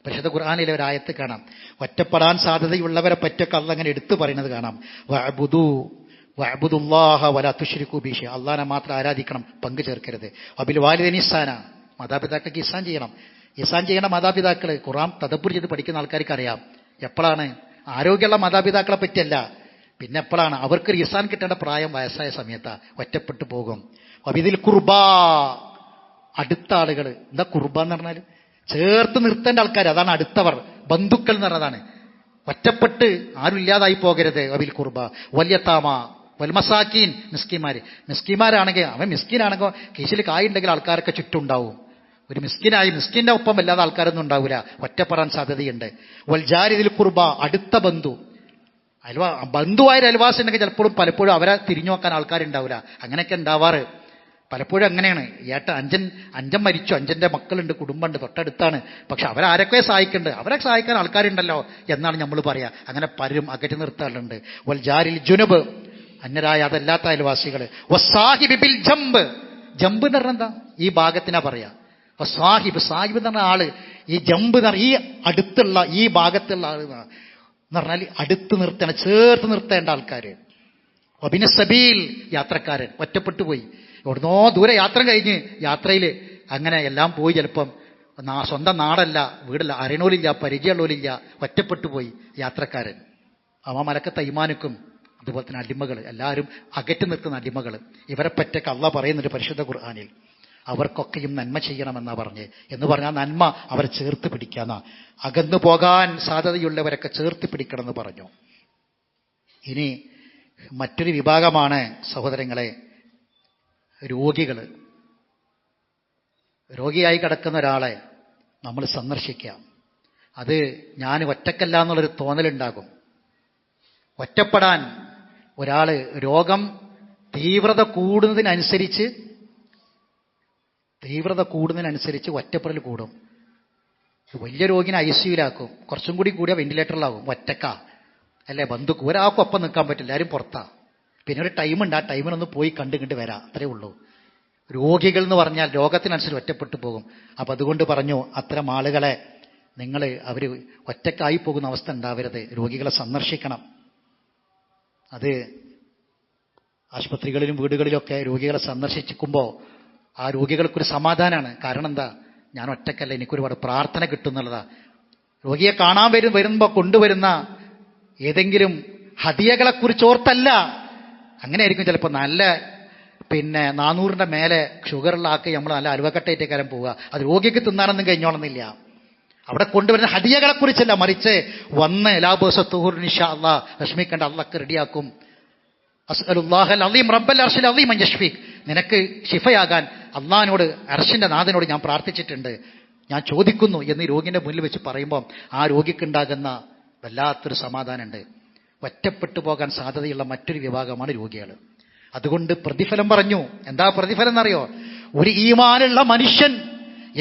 പരിശുദ്ധ ഖുർആനിലെ ഒരു ആയത്ത് കാണാം, ഒറ്റപ്പെടാൻ സാധ്യതയുള്ളവരെ പറ്റൊക്കെ അള്ളാഹ് അങ്ങനെ എടുത്തു പറയുന്നത് കാണാം. വഅബ്ദുല്ലാഹ വലാ തുശ്രികൂ ബിഹി ഷൈഅ, അള്ളാഹനെ മാത്രം ആരാധിക്കണം, പങ്കു ചേർക്കരുത്. വബിൽ വാലിദൈനി ഇഹ്സാന, മാതാപിതാക്കൾക്ക് ഇഹ്സാൻ ചെയ്യണം. ഇഹ്സാൻ ചെയ്യണ മാതാപിതാക്കൾ ഖുർആൻ തദബ്ബുർ ചെയ്ത് പഠിക്കുന്ന ആൾക്കാർക്ക് അറിയാം. എപ്പോഴാണ്? ആരോഗ്യമുള്ള മാതാപിതാക്കളെ പറ്റിയല്ല, പിന്നെ എപ്പോഴാണ്? അവർക്കൊരു ഇഹ്സാൻ കിട്ടേണ്ട പ്രായം വയസ്സായ സമയത്താ. ഒറ്റപ്പെട്ടു പോകും. വബിദിൽ ഖുർബാ, അടുത്ത ആളുകൾ. എന്താ ഖുർബ എന്ന് പറഞ്ഞാൽ? ചേർത്ത് നിർത്തേണ്ട ആൾക്കാർ, അതാണ് അടുത്തവർ, ബന്ധുക്കൾ എന്ന് പറഞ്ഞതാണ്. ഒറ്റപ്പെട്ട് ആരും ഇല്ലാതായി പോകരുത്. വബിൽ ഖുർബ വല്യത്താമ വൽമസാക്കീൻ, മിസ്കിമാരാണെങ്കിൽ അവൻ മിസ്കിനാണെങ്കിൽ കീശിൽ കായുണ്ടെങ്കിൽ ആൾക്കാരൊക്കെ ചുറ്റുണ്ടാവും. ഒരു മിസ്കിന്റെ ഒപ്പം വല്ലാതെ ആൾക്കാരൊന്നും ഉണ്ടാവില്ല, ഒറ്റപ്പെടാൻ സാധ്യതയുണ്ട്. വൽ ജാരിദിൽ ഖുർബ, അടുത്ത ബന്ധു, ബന്ധുവായ അയൽവാസി ഉണ്ടെങ്കിൽ ചിലപ്പോഴും പലപ്പോഴും അവരെ തിരിഞ്ഞു നോക്കാൻ ആൾക്കാരുണ്ടാവില്ല. അങ്ങനെയൊക്കെ ഉണ്ടാവാറ് പലപ്പോഴും അങ്ങനെയാണ്. അഞ്ചൻ മരിച്ചു, അഞ്ചന്റെ മക്കളുണ്ട്, കുടുംബമുണ്ട്, തൊട്ടടുത്താണ്. പക്ഷെ അവരാരൊക്കെ സഹായിക്കുന്നുണ്ട്, അവരെ സഹായിക്കാൻ ആൾക്കാരുണ്ടല്ലോ എന്നാണ് നമ്മൾ പറയാ. അങ്ങനെ പലരും അകറ്റി നിർത്താറുണ്ട്. വൽ ജാരിൽ ജുനുബ്, അന്യരായ അതല്ലാത്ത അയൽവാസികൾ. വസാഹിബി ബിൽ ജംബ്, ജംബ് എന്ന് പറഞ്ഞാൽ എന്താ? ഈ ഭാഗത്തിനാ പറയാ. സാഹിബ് എന്ന് പറഞ്ഞ ആള്, ഈ ജംബ് എന്ന് പറഞ്ഞാൽ ഈ അടുത്തുള്ള ഈ ഭാഗത്തുള്ള ആള് എന്ന് പറഞ്ഞാൽ അടുത്ത് നിർത്തേണ്ട, ചേർത്ത് നിർത്തേണ്ട ആൾക്കാര്. വബിന സബീൽ, യാത്രക്കാരൻ, ഒറ്റപ്പെട്ടു പോയി, എവിടുന്നോ ദൂരെ യാത്ര കഴിഞ്ഞ് യാത്രയിൽ അങ്ങനെ എല്ലാം പോയി. ചിലപ്പം സ്വന്തം നാടല്ല, വീടല്ല, അറിയണോലില്ല, പരിചയമുള്ളവരില്ല, ഒറ്റപ്പെട്ടു പോയി യാത്രക്കാരൻ. മലക്കത്തെ ഈമാനുക്കും അതുപോലെ തന്നെ അടിമകൾ, എല്ലാവരും അകറ്റി നിർത്തുന്ന അടിമകൾ, ഇവരെ പറ്റൊക്കെ അള്ളാഹ് പറയുന്നുണ്ട് പരിശുദ്ധ ഖുർആനിൽ. അവർക്കൊക്കെയും നന്മ ചെയ്യണമെന്നാ പറഞ്ഞ്. എന്ന് പറഞ്ഞാൽ നന്മ അവരെ ചേർത്ത് പിടിക്കാന്ന, അകന്നു പോകാൻ സാധ്യതയുള്ളവരൊക്കെ ചേർത്ത് പിടിക്കണമെന്ന് പറഞ്ഞു. ഇനി മറ്റൊരു വിഭാഗമാണ് സഹോദരങ്ങളെ രോഗികൾ. രോഗിയായി കിടക്കുന്ന ഒരാളെ നമ്മൾ സന്ദർശിക്കാം. അത് ഞാൻ ഒറ്റക്കല്ല എന്നുള്ളൊരു തോന്നലുണ്ടാകും. ഒറ്റപ്പെടാൻ ഒരാൾ രോഗം തീവ്രത കൂടുന്നതിനനുസരിച്ച് ഒറ്റപ്പെടൽ കൂടും. വലിയ രോഗിനെ ICUലാക്കും, കുറച്ചും കൂടി കൂടിയ വെന്റിലേറ്ററിലാകും. ഒറ്റക്കാ അല്ലേ, ബന്ധുക്ക് ഒരാൾക്കും ഒപ്പം നിൽക്കാൻ പറ്റില്ല, എല്ലാവരും പുറത്താ. പിന്നെ ഒരു ടൈമുണ്ട്, ആ ടൈമിനൊന്ന് പോയി കണ്ട് വരാം, അത്രേ ഉള്ളൂ. രോഗികൾ എന്ന് പറഞ്ഞാൽ രോഗത്തിനനുസരിച്ച് ഒറ്റപ്പെട്ടു പോകും. അപ്പം അതുകൊണ്ട് പറഞ്ഞു, അത്തരം ആളുകളെ അവർ ഒറ്റക്കായി പോകുന്ന അവസ്ഥ ഉണ്ടാവരുത്, രോഗികളെ സന്ദർശിക്കണം. അത് ആശുപത്രികളിലും വീടുകളിലൊക്കെ രോഗികളെ സന്ദർശിക്കുമ്പോൾ ആ രോഗികൾക്കൊരു സമാധാനമാണ്. കാരണം എന്താ? ഞാൻ ഒറ്റക്കല്ല, എനിക്കൊരുപാട് പ്രാർത്ഥന കിട്ടുന്നുള്ളതാ. രോഗിയെ കാണാൻ വരുമ്പോൾ കൊണ്ടുവരുന്ന ഏതെങ്കിലും ഹദിയകളെക്കുറിച്ച് ഓർത്തല്ല. അങ്ങനെ ആയിരിക്കും ചിലപ്പോൾ നല്ല 400ന്റെ മേലെ ഷുഗറുള്ള ആക്കി നമ്മൾ നല്ല അലുവക്കട്ടേറ്റേക്കാരം പോവുക. അത് രോഗിക്ക് തിന്നാനൊന്നും കഴിഞ്ഞോളന്നില്ല. അവിടെ കൊണ്ടുവരുന്ന ഹദിയകളെക്കുറിച്ചല്ല, മറിച്ച് വന്ന് ലാബോസത്തുഹുർ ഇൻഷാ അല്ലാഹ്, വിഷമിക്കേണ്ട, അള്ളാഹ് റെഡിയാക്കും. അസ്അലുല്ലാഹൽ അളീം റബ്ബൽ അർശിൽ അളീം അൻ യശ്ഫീക്, നിനക്ക് ശിഫയാകാൻ അള്ളാഹിനോട്, അർശിന്റെ നാഥനോട് ഞാൻ പ്രാർത്ഥിച്ചിട്ടുണ്ട്, ഞാൻ ചോദിക്കുന്നു എന്ന് രോഗിന്റെ മുന്നിൽ വെച്ച് പറയുമ്പോൾ ആ രോഗിക്കുണ്ടാകുന്ന വല്ലാത്തൊരു സമാധാനമുണ്ട്. ഒറ്റപ്പെട്ടു പോകാൻ സാധ്യതയുള്ള മറ്റൊരു വിഭാഗമാണ് രോഗികൾ. അതുകൊണ്ട് പ്രതിഫലം പറഞ്ഞു. എന്താ പ്രതിഫലം എന്നറിയോ? ഒരു ഈമാനുള്ള മനുഷ്യൻ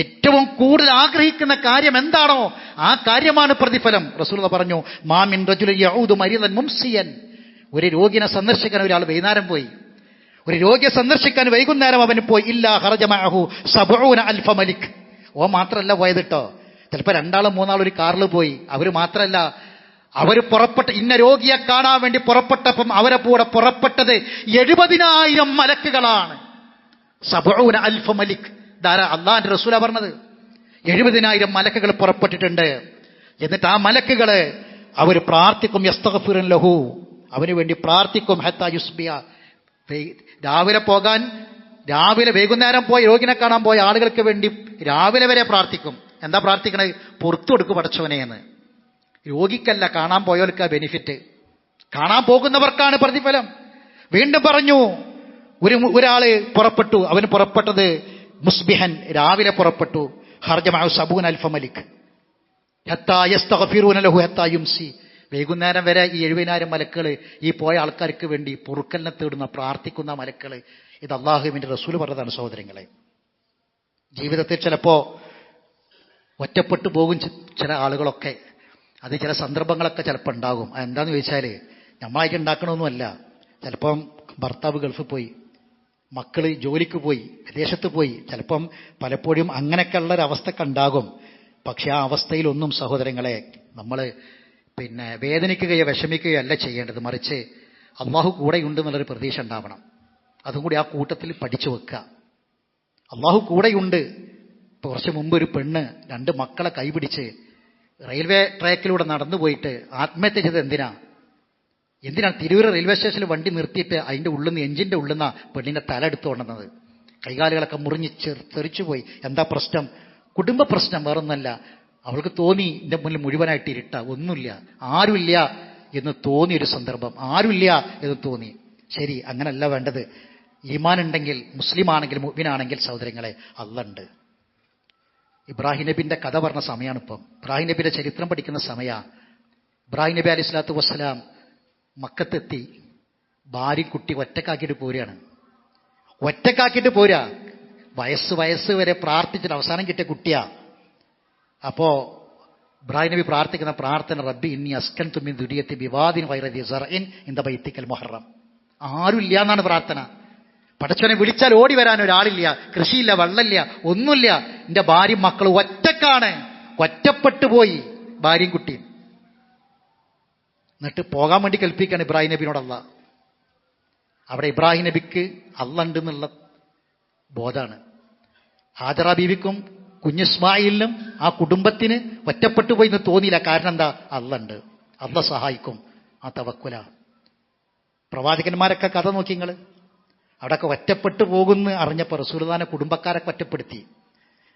ഏറ്റവും കൂടുതൽ ആഗ്രഹിക്കുന്ന കാര്യം എന്താണോ ആ കാര്യമാണ് പ്രതിഫലം. റസൂലുള്ളാഹി പറഞ്ഞു, മാ മിൻ റജുലിൻ യഊദു മരീദൻ മുംസിയൻ, ഒരു രോഗിനെ സന്ദർശിക്കാൻ ഒരാൾ വൈകുന്നേരം പോയി, ഒരു രോഗിയെ സന്ദർശിക്കാൻ വൈകുന്നേരം അവന് പോയി, ഇല്ലാ ഖറജ മഅഹു 70,000 മലിക്. ഓ മാത്രമല്ല പോയത് കേട്ടോ, ചിലപ്പോൾ 2 3 ഒരു കാറിൽ പോയി. അവർ മാത്രമല്ല, അവർ പുറപ്പെട്ട ഇന്ന രോഗിയെ കാണാൻ വേണ്ടി പുറപ്പെട്ടപ്പം അവരെ കൂടെ പുറപ്പെട്ടത് 70,000 മലക്കുകളാണ്. 70,000 മലിക്. ധാരാ അള്ളാഹിന്റെ റസൂലാ പറഞ്ഞത്. 70,000 മലക്കുകൾ പുറപ്പെട്ടിട്ടുണ്ട്. എന്നിട്ട് ആ മലക്കുകള് അവർ പ്രാർത്ഥിക്കും, യസ്തഗ്ഫിറുൻ ലഹു, അവന് വേണ്ടി പ്രാർത്ഥിക്കും. ഹത്താ യുസ്ബിയ, രാവിലെ വൈകുന്നേരം പോയി രോഗിനെ കാണാൻ പോയ ആളുകൾക്ക് വേണ്ടി രാവിലെ വരെ പ്രാർത്ഥിക്കും. എന്താ പ്രാർത്ഥിക്കണത്? പുറത്തു കൊടുക്കു പടച്ചവനെ എന്ന്. രോഗിക്കല്ല, കാണാൻ പോയവർക്കാ ബെനിഫിറ്റ്, കാണാൻ പോകുന്നവർക്കാണ് പ്രതിഫലം. വീണ്ടും പറഞ്ഞു, ഒരാള് പുറപ്പെട്ടു, അവന് പുറപ്പെട്ടത് മുസ്ബിഹൻ, രാവിലെ പുറപ്പെട്ടു. ഹർജമഅ സബൂന അൽഫ മലിക് ഹത്താ യസ്തഗ്ഫിറൂന ലഹു ഹത്താ യുംസി. വൈകുന്നേരം വരെ ഈ 70,000 മലക്കുകൾ ഈ പോയ ആൾക്കാർക്ക് വേണ്ടി പൊറുക്കലിനെ തേടുന്ന, പ്രാർത്ഥിക്കുന്ന മലക്കുകൾ. ഇത് അള്ളാഹുവിന്റെ റസൂൽ പറഞ്ഞതാണ് സഹോദരങ്ങളെ. ജീവിതത്തിൽ ചിലപ്പോ ഒറ്റപ്പെട്ടു പോകും ചില ആളുകളൊക്കെ. അത് ചില സന്ദർഭങ്ങളൊക്കെ ചിലപ്പോൾ ഉണ്ടാകും. അതെന്താന്ന് ചോദിച്ചാൽ നമ്മളായിട്ട് ഉണ്ടാക്കണമെന്നല്ല. ചിലപ്പം ഭർത്താവ് ഗൾഫിൽ പോയി, മക്കള് ജോലിക്ക് പോയി, വിദേശത്ത് പോയി, ചിലപ്പം പലപ്പോഴും അങ്ങനെയൊക്കെയുള്ളൊരവസ്ഥയൊക്കെ ഉണ്ടാകും. പക്ഷെ ആ അവസ്ഥയിലൊന്നും സഹോദരങ്ങളെ നമ്മൾ വേദനിക്കുകയോ വിഷമിക്കുകയോ അല്ല ചെയ്യേണ്ടത്. മറിച്ച് അള്ളാഹു കൂടെയുണ്ട് എന്നുള്ളൊരു പ്രതീക്ഷ ഉണ്ടാവണം. അതും കൂടി ആ കൂട്ടത്തിൽ പഠിച്ചു വെക്കുക. അള്ളാഹു കൂടെയുണ്ട്. ഇപ്പോൾ കുറച്ച് മുമ്പ് ഒരു പെണ്ണ് 2 മക്കളെ കൈപിടിച്ച് റെയിൽവേ ട്രാക്കിലൂടെ നടന്നു പോയിട്ട് ആത്മഹത്യ ചെയ്തത് എന്തിനാണ്? തിരൂർ റെയിൽവേ സ്റ്റേഷനിൽ വണ്ടി നിർത്തിയിട്ട് അതിൻ്റെ ഉള്ളിൽ നിന്ന്, എഞ്ചിൻ്റെ ഉള്ളിൽ നിന്നാ പെണ്ണിൻ്റെ തല എടുത്തു കൊണ്ടുവന്നത്. കൈകാലുകളൊക്കെ മുറിഞ്ഞ് തെറിച്ചു പോയി. എന്താ പ്രശ്നം? കുടുംബ പ്രശ്നം, വേറൊന്നല്ല. അവൾക്ക് തോന്നി എൻ്റെ മുന്നിൽ മുഴുവനായിട്ട് ഇരുട്ട, ഒന്നുമില്ല, ആരുമില്ല എന്ന് തോന്നിയൊരു സന്ദർഭം. ആരുമില്ല എന്ന് തോന്നി. ശരി, അങ്ങനല്ല വേണ്ടത്. ഈമാൻ ഉണ്ടെങ്കിൽ, മുസ്ലിം ആണെങ്കിൽ, മുഅ്മിനാണെങ്കിൽ സഹോദരങ്ങളെ, അള്ളയുണ്ട്. ഇബ്രാഹിം നബിന്റെ കഥ പറഞ്ഞ സമയമാണ് ഇപ്പം. ഇബ്രാഹിം നബിയുടെ ചരിത്രം പഠിക്കുന്ന സമയമാണ്. ഇബ്രാഹിം നബി അലൈഹി സ്വലാത്തു വസ്സലാം മക്കത്തെത്തി. ഭാര്യ കുട്ടി ഒറ്റക്കാക്കിയിട്ട് പോരാ. വയസ്സ് വരെ പ്രാർത്ഥിച്ചിട്ട് അവസാനം കിട്ടിയ കുട്ടിയാ. അപ്പോ ഇബ്രാഹിം നബി പ്രാർത്ഥിക്കുന്ന പ്രാർത്ഥന, റബ്ബി ഇന്നി അസ്കൻതു മിൻ ദുരിയത്തി ബിവാദിൻ ഗൈറ ദി സർഇൻ ഇൻദ ബൈതിക്കൽ മുഹറം. ആരുമില്ല എന്നാണ് പ്രാർത്ഥന. പടച്ചവനെ വിളിച്ചാൽ ഓടി വരാൻ ഒരാളില്ല, കൃഷിയില്ല, വെള്ളമില്ല, ഒന്നുമില്ല. എൻ്റെ ഭാര്യയും മക്കളും ഒറ്റക്കാണ്. ഒറ്റപ്പെട്ടു പോയി ഭാര്യയും കുട്ടിയും. എന്നിട്ട് പോകാൻ വേണ്ടി കൽപ്പിക്കുകയാണ് ഇബ്രാഹിം നബിനോട് അള്ളാഹ്. അവിടെ ഇബ്രാഹിം നബിക്ക് അള്ളാഹ് ഉണ്ട് എന്നുള്ള ബോധമാണ്. ഹാജറ ബീവിക്കും കുഞ്ഞിസ്മായിലിനും ആ കുടുംബത്തിന് ഒറ്റപ്പെട്ടു പോയി എന്ന് തോന്നിയില്ല. കാരണം എന്താ? അള്ളാഹ് ഉണ്ട്, അള്ളാഹ് സഹായിക്കും. ആ തവക്കുല. പ്രവാചകന്മാരൊക്കെ കഥ നോക്കി നിങ്ങൾ. അവിടെയൊക്കെ ഒറ്റപ്പെട്ടു പോകുമെന്ന് അറിഞ്ഞപ്പോൾ റസൂലുള്ളാഹിന്റെ കുടുംബക്കാരൊക്കെ ഒറ്റപ്പെടുത്തി,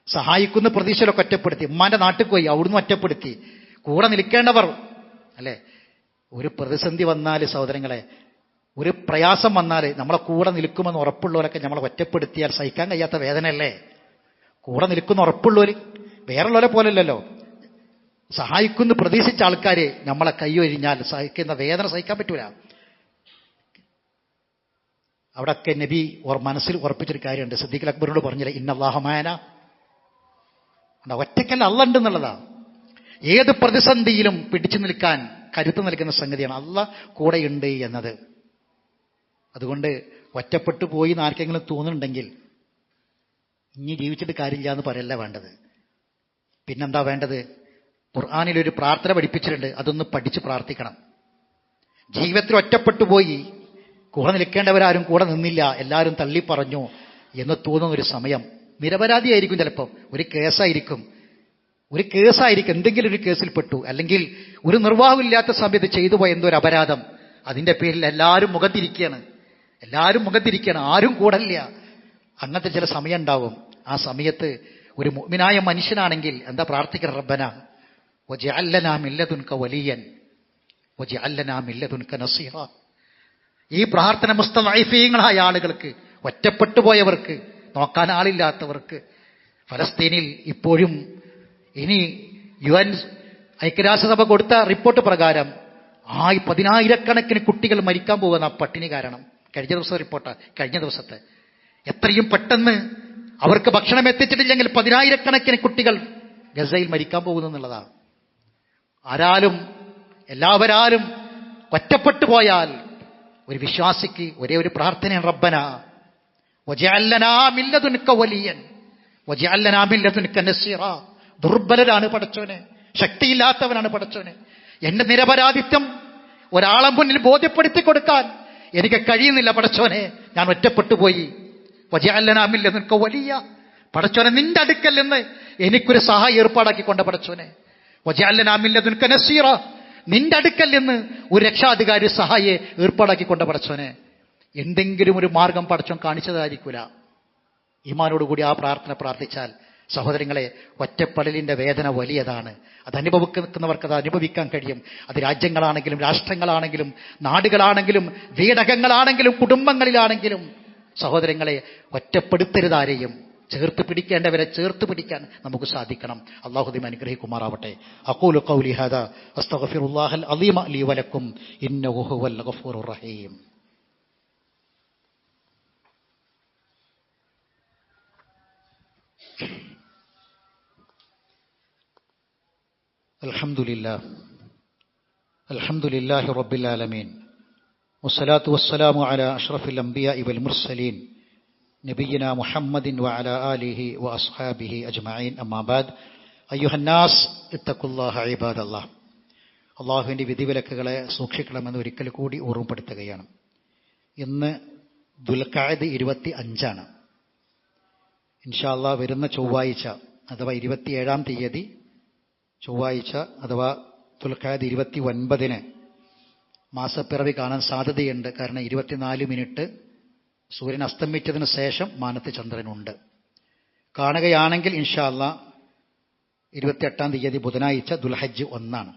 സഹായിക്കുന്ന പ്രതീക്ഷയിലൊക്കെ ഒറ്റപ്പെടുത്തി. ഉമ്മാന്റെ നാട്ടിൽ പോയി, അവിടുന്ന് ഒറ്റപ്പെടുത്തി. കൂടെ നിൽക്കേണ്ടവർ അല്ലേ? ഒരു പ്രതിസന്ധി വന്നാൽ സഹോദരങ്ങളെ, ഒരു പ്രയാസം വന്നാൽ നമ്മളെ കൂടെ നിൽക്കുമെന്ന് ഉറപ്പുള്ളവരൊക്കെ നമ്മളെ ഒറ്റപ്പെടുത്തിയാൽ സഹിക്കാൻ കഴിയാത്ത വേദനയല്ലേ? കൂടെ നിൽക്കുന്ന ഉറപ്പുള്ളവർ വേറുള്ളവരെ പോലല്ലല്ലോ. സഹായിക്കുന്ന പ്രതീക്ഷിച്ച ആൾക്കാർ നമ്മളെ കൈയൊഴിഞ്ഞാൽ സഹിക്കുന്ന വേദന സഹിക്കാൻ പറ്റൂല. അവിടെയൊക്കെ നബി മനസ്സിൽ ഉറപ്പിച്ചൊരു കാര്യമുണ്ട്. സിദ്ദീഖുൽ അക്ബറിനോട് പറഞ്ഞില്ല, ഇന്നല്ലാഹ മഅന. ഒറ്റയ്ക്കല്ല, അള്ളാഹ് ഉണ്ട് എന്നുള്ളതാ. ഏത് പ്രതിസന്ധിയിലും പിടിച്ചു നിൽക്കാൻ കരുത്ത് നൽകുന്ന സംഗതിയാണ് അള്ളാഹ് കൂടെയുണ്ട് എന്നത്. അതുകൊണ്ട് ഒറ്റപ്പെട്ടു പോയി എന്ന് ആർക്കെങ്കിലും തോന്നുന്നുണ്ടെങ്കിൽ ഇനി ജീവിച്ചിട്ട് കാര്യമില്ല എന്ന് പറയല്ല വേണ്ടത്. പിന്നെന്താ വേണ്ടത്? ഖുർആനിലൊരു പ്രാർത്ഥന പഠിപ്പിച്ചിട്ടുണ്ട്, അതൊന്ന് പഠിച്ച് പ്രാർത്ഥിക്കണം. ജീവിതത്തിൽ ഒറ്റപ്പെട്ടു പോയി, കൂടെ നിൽക്കേണ്ടവരാരും കൂടെ നിന്നില്ല, എല്ലാവരും തള്ളി പറഞ്ഞു എന്ന് തോന്നുന്നൊരു സമയം, നിരപരാധിയായിരിക്കും, ചിലപ്പം ഒരു കേസായിരിക്കും, എന്തെങ്കിലും ഒരു കേസിൽ പെട്ടു, അല്ലെങ്കിൽ ഒരു നിർവാഹമില്ലാത്ത സമയത്ത് ചെയ്തു പോയ എന്തോ ഒരു അപരാധം, അതിൻ്റെ പേരിൽ എല്ലാവരും മുഖത്തിരിക്കുകയാണ്, ആരും കൂടല്ല. അങ്ങനത്തെ ചില സമയം ഉണ്ടാവും. ആ സമയത്ത് ഒരു മുഅ്മിനായ മനുഷ്യനാണെങ്കിൽ എന്താ പ്രാർത്ഥിക്കണം? റബ്ബന വജഅൽ ലനാ മിൻ ലദുൻക വലിയൻ വജഅൽ ലനാ മിൻ ലദുൻക നസീറ. ഈ പ്രാർത്ഥന മുസ്തദഈഫീങ്ങളായ ആളുകൾക്ക്, ഒറ്റപ്പെട്ടു പോയവർക്ക്, നോക്കാൻ ആളില്ലാത്തവർക്ക്. ഫലസ്തീനിൽ ഇപ്പോഴും ഇനി UN ഐക്യരാഷ്ട്രസഭ കൊടുത്ത റിപ്പോർട്ട് പ്രകാരം 10,000-കണക്കിന് കുട്ടികൾ മരിക്കാൻ പോകുന്ന പട്ടിണി കാരണം. കഴിഞ്ഞ ദിവസം റിപ്പോർട്ടാണ്, കഴിഞ്ഞ ദിവസത്തെ. എത്രയും പെട്ടെന്ന് അവർക്ക് ഭക്ഷണം എത്തിച്ചിട്ടില്ലെങ്കിൽ 10,000-കണക്കിന് കുട്ടികൾ ഗസയിൽ മരിക്കാൻ പോകുന്നു എന്നുള്ളതാണ്. എല്ലാവരും ഒറ്റപ്പെട്ടു പോയാൽ ഒരു വിശ്വാസിക്ക് ഒരേ ഒരു പ്രാർത്ഥനയാണ്, റബ്ബന വജഅൽ ലനാ മിൻ ലദുൻക വലിയൻ വജഅൽ ലനാ മിൻ ലദുൻക നസീറ. ദുർബലരാണ് പടച്ചോനെ, ശക്തിയില്ലാത്തവനാണ് പടച്ചോനെ. എന്റെ നിരപരാധിത്വം ഒരാളെ മുന്നിൽ ബോധ്യപ്പെടുത്തി കൊടുക്കാൻ എനിക്ക് കഴിയുന്നില്ല പടച്ചോനെ, ഞാൻ ഒറ്റപ്പെട്ടു പോയി. വജഅൽ ലനാ മിൻ ലദുൻക വലിയ. പടച്ചോനെ, നിന്റെ അടുക്കൽ നിന്ന് എനിക്കൊരു സഹായം ഏർപ്പാടാക്കിക്കൊണ്ട പടച്ചോനെ. വജഅൽനാ മിൻ ലദുൻക നസീറ, നിന്റെ അടുക്കൽ നിന്ന് ഒരു രക്ഷാധികാരി സഹായിയെ ഏർപ്പാടാക്കിക്കൊണ്ട പടച്ചോനെ. എന്തെങ്കിലും ഒരു മാർഗം പടച്ചോൻ കാണിച്ചതായിരിക്കൂല. ഈമാനോടുകൂടി ആ പ്രാർത്ഥന പ്രാർത്ഥിച്ചാൽ സഹോദരങ്ങളെ, ഒറ്റപ്പെടലിന്റെ വേദന വലിയതാണ്. അത് അനുഭവിക്കുന്നവർക്ക് അത് അനുഭവിക്കാൻ കഴിയും. അത് രാജ്യങ്ങളാണെങ്കിലും രാഷ്ട്രങ്ങളാണെങ്കിലും നാടുകളാണെങ്കിലും വീടകങ്ങളാണെങ്കിലും കുടുംബങ്ങളിലാണെങ്കിലും. സഹോദരങ്ങളെ, ഒറ്റപ്പെടുത്തരുതാരെയും. ചേർത്ത് പിടിക്കേണ്ടവരെ ചേർത്ത് പിടിക്കാൻ നമുക്ക് സാധിക്കണം. അല്ലാഹു നമ്മെ അനുഗ്രഹിക്കുമാറാവട്ടെ. അഖൂലു ഖൗലി ഹാദാ അസ്തഗ്ഫിറുല്ലാഹൽ അളീമ ലീ വലക്കും ഇന്നഹു ഹുവൽ ഗഫൂറുർ റഹീം. അൽഹംദുലില്ലാഹി റബ്ബിൽ ആലമീൻ വസ്സലാത്തു വസ്സലാമു അലാ അഷ്റഫിൽ അംബിയാഇ വൽ മുർസലീൻ നബിയിനാ മുഹമ്മദിൻ വഅലാ ആലിഹി വഅസ്ഹാബിഹി അജ്മഈൻ. അമ്മാ ബഅദ്. അയ്യുഹന്നാസ് ഇത്തഖുല്ലാഹ ഇബാദല്ലാഹ്. അല്ലാഹുവിൻ്റെ വിധിവിലക്കുകളെ സൂക്ഷിക്കണമെന്ന് ഒരിക്കൽ കൂടി ഓർമ്മപ്പെടുത്തുകയാണ്. ഇന്ന് ദുൽഖഅദ് 25 ഇൻഷാ അല്ലാഹ് വരുന്ന ചൊവ്വാഴ്ച അഥവാ 27-ാം തീയതി ചൊവ്വാഴ്ച അഥവാ ദുൽഖഅദ് 29 മാസപ്പിറവി കാണാൻ സാധ്യതയുണ്ട്. കാരണം 24 മിനിറ്റ് സൂര്യൻ അസ്തമിച്ചതിന് ശേഷം മാനത്ത് ചന്ദ്രനുണ്ട്. കാണുകയാണെങ്കിൽ ഇൻഷാ അല്ലാഹ് 28-ാം തീയതി ബുധനാഴ്ച ദുൽഹജ്ജ് 1.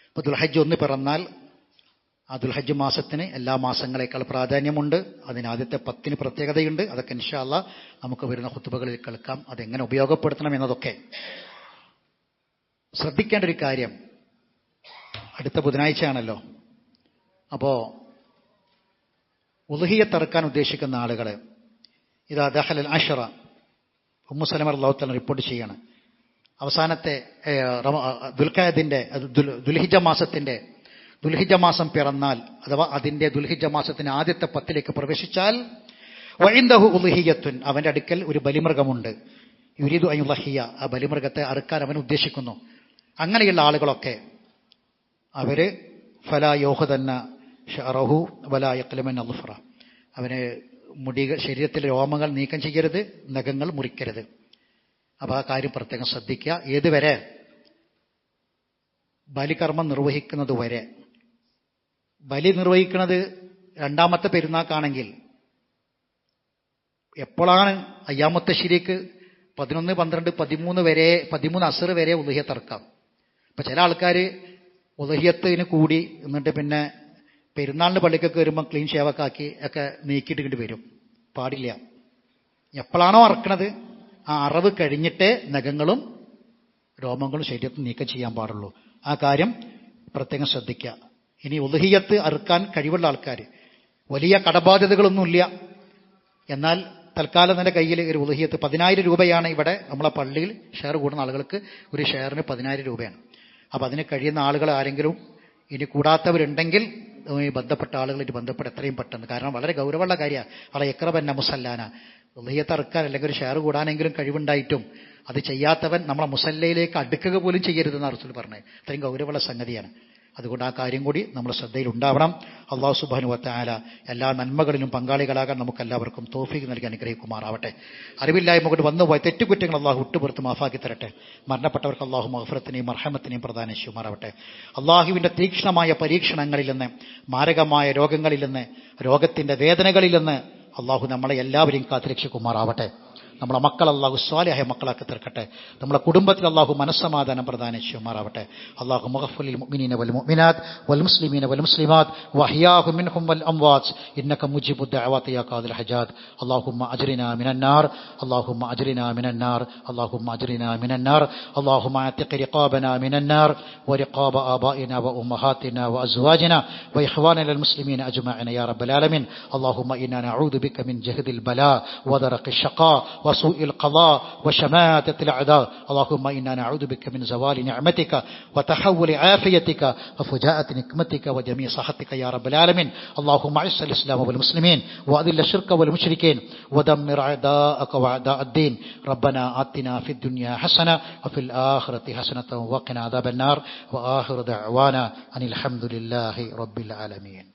അപ്പോൾ ദുൽഹജ്ജ് 1 പിറന്നാൽ ആ ദുൽഹജ്ജ് മാസത്തിന് എല്ലാ മാസങ്ങളെക്കാൾ പ്രാധാന്യമുണ്ട്. അതിന് ആദ്യത്തെ 10 പ്രത്യേകതയുണ്ട്. അതൊക്കെ ഇൻഷാ അല്ലാഹ് നമുക്ക് വരുന്ന ഖുതുബകളിൽ കേൾക്കാം. അതെങ്ങനെ ഉപയോഗപ്പെടുത്തണം എന്നതൊക്കെ. ശ്രദ്ധിക്കേണ്ട ഒരു കാര്യം, അടുത്ത ബുധനാഴ്ചയാണല്ലോ. അപ്പോൾ ഉളുഹിയ്യത്ത് അറുക്കാൻ ഉദ്ദേശിക്കുന്ന ആളുകൾ ഇതാ ദഖലൽ അശ്റ, ഉമ്മു സലമ റളിയല്ലാഹു തആല റിപ്പോർട്ട് ചെയ്യാണ്. അവസാനത്തെ ദുൽഖഅദിന്റെ ദുൽഹിജ്ജ മാസം പിറന്നാൽ അഥവാ അതിന്റെ ദുൽഹിജ്ജ മാസത്തിന് ആദ്യത്തെ 10 പ്രവേശിച്ചാൽ വഇൻദഹു ഉളുഹിയ്യത്തുൻ, അവന്റെ അടുക്കൽ ഒരു ബലിമൃഗമുണ്ട്. യുരീദു അൻ യുളഹിയ, ആ ബലിമൃഗത്തെ അറുക്കാൻ അവൻ ഉദ്ദേശിക്കുന്നു. അങ്ങനെയുള്ള ആളുകളൊക്കെ അവര് ഫലാ യൗഖദന്ന ഷഅറഹു വലാ യഖ്ലമൻ അദ്ഫറ, അവന് മുടികൾ ശരീരത്തിലെ രോമങ്ങൾ നീക്കം ചെയ്യരുത്, നഖങ്ങൾ മുറിക്കരുത്. അപ്പോൾ ആ കാര്യം പ്രത്യേകം ശ്രദ്ധിക്കുക. ഏതുവരെ? ബലികർമ്മം നിർവഹിക്കുന്നത് വരെ. ബലി നിർവഹിക്കുന്നത് 2ാമത്തെ പെരുന്നാക്കാണെങ്കിൽ എപ്പോഴാണ്? അയ്യാമത്തെ ശരിക്ക് 11, 12, 13 വരെ, 13 അസ്ർ വരെ ഉളുഹിയ്യത്ത് അറുക്കാം. ഇപ്പം ചില ആൾക്കാർ ഉളുഹിയ്യത്തിന് കൂടി എന്നിട്ട് പിന്നെ പെരുന്നാളിന് പള്ളിക്കൊക്കെ വരുമ്പോൾ ക്ലീൻ ഷേവൊക്കെ ആക്കി ഒക്കെ നീക്കിയിട്ട് ഇങ്ങോട്ട് വരും. പാടില്ല. എപ്പോഴാണോ അറക്കണത് ആ അറവ് കഴിഞ്ഞിട്ടേ നഖങ്ങളും രോമങ്ങളും ശരീരത്തിൽ നീക്കം ചെയ്യാൻ പാടുള്ളൂ. ആ കാര്യം പ്രത്യേകം ശ്രദ്ധിക്കുക. ഇനി ഉളുഹിയ്യത്ത് അറുക്കാൻ കഴിവുള്ള ആൾക്കാർ, വലിയ കടബാധ്യതകളൊന്നുമില്ല, എന്നാൽ തൽക്കാലം എൻ്റെ കയ്യിൽ ഒരു ഉളുഹിയ്യത്ത് 10,000 രൂപയാണ് ഇവിടെ നമ്മളെ പള്ളിയിൽ ഷെയർ കൂടുന്ന ആളുകൾക്ക് ഒരു ഷെയറിന് 10,000 രൂപയാണ്. അപ്പോൾ അതിന് കഴിയുന്ന ആളുകൾ ആരെങ്കിലും ഇനി കൂടാത്തവരുണ്ടെങ്കിൽ ബന്ധപ്പെട്ട ആളുകളായിട്ട് ബന്ധപ്പെട്ട് എത്രയും പെട്ടെന്ന്. കാരണം വളരെ ഗൗരവമുള്ള കാര്യമാണ്. വളരെ എക്രബന്ന മുസല്ലാന, ഉളുഹിയ്യത്ത് അറുക്കാൻ അല്ലെങ്കിൽ ഒരു ഷെയർ കൂടാനെങ്കിലും കഴിവുണ്ടായിട്ടും അത് ചെയ്യാത്തവൻ നമ്മളെ മുസല്ലയിലേക്ക് അടുക്കുക പോലും ചെയ്യരുതെന്ന് റസൂൽ പറഞ്ഞത്. അത്രയും ഗൗരവമുള്ള സംഗതിയാണ്. അതുകൊണ്ട് ആ കാര്യം കൂടി നമ്മുടെ ശ്രദ്ധയിൽ ഉണ്ടാവണം. അല്ലാഹു സുബ്ഹാനഹു വ തആല എല്ലാ നന്മകളിലും പങ്കാളികളാകാൻ നമുക്കെല്ലാവർക്കും തൗഫീഖ് നൽകി അനുഗ്രഹിക്കുമാറാവട്ടെ. അറിവില്ലായ്മ കൊണ്ട് വന്നുപോയ തെറ്റുകുറ്റങ്ങൾ അല്ലാഹു വിട്ടുപുറത്ത് മാഫാക്കി തരട്ടെ. മരണപ്പെട്ടവർക്ക് അല്ലാഹു മഗ്ഫിറത്തിനെയും മർഹമത്തിനെയും പ്രദാനം ചെയ്യുമാറാവട്ടെ. അല്ലാഹുവിൻ്റെ തീക്ഷ്ണമായ പരീക്ഷണങ്ങളിൽ നിന്ന്, മാരകമായ രോഗങ്ങളിൽ നിന്ന്, രോഗത്തിൻ്റെ വേദനകളിൽ നിന്ന് അല്ലാഹു നമ്മളെ എല്ലാവരെയും കാത്തുരക്ഷിക്കുമാറാവട്ടെ. നമ്മളെ മക്കൾ അല്ലാഹു സ്വാലിഹായ മക്കളാക്കി തീർക്കട്ടെ. നമ്മളെ കുടുംബത്തിൽ അല്ലാഹു മനസ്സമാധാനം പ്രദാനം ചെയ്യുമാറാവട്ടെ. അല്ലാഹു മഗ്ഫിർ ലിൽ മുഅ്മിനീന വൽ മുഅ്മിനാത്ത് വൽ മുസ്ലിമീന വൽ മുസ്ലിമാത്ത് വഅഹ്യാഹും മിൻഹും വൽ അംവാത്ത് ഇന്നക മുജീബു ദഅവാതി യാ ഖാദിൽ ഹജാത്ത്. അല്ലാഹുമ്മ അജ്രിനാ മിനൻ നാർ, അല്ലാഹുമ്മ അജ്രിനാ മിനൻ നാർ, അല്ലാഹുമ്മ അജ്രിനാ മിനൻ നാർ, അല്ലാഹുമ്മ അഅ്തിഖ് റിഖാബനാ മിനൻ നാർ വറിഖാബ ആബാഇനാ വഉമ്മഹാതിനാ വഅസ്വാജിനാ വഇഖ്വാനിന അൽ മുസ്ലിമീന അജ്മഈന യാ റബ്ബൽ ആലമീൻ. അല്ലാഹുമ്മ ഇന്നാ നഊദു ബിക മിൻ ജഹദിൽ ബലാ വദറഖിൽ ശഖാ وسوء القضاء وشماتة الأعداء. اللهم إنا نعوذ بك من زوال نعمتك وتحول عافيتك وفجاءة نقمتك وجميع سخطك يا رب العالمين. اللهم أعز الإسلام والمسلمين وأذل الشرك والمشركين ودمر أعداءك وأعداء الدين. ربنا آتنا في الدنيا حسنة وفي الآخرة حسنة وقنا عذاب النار. وآخر دعوانا أن الحمد لله رب العالمين.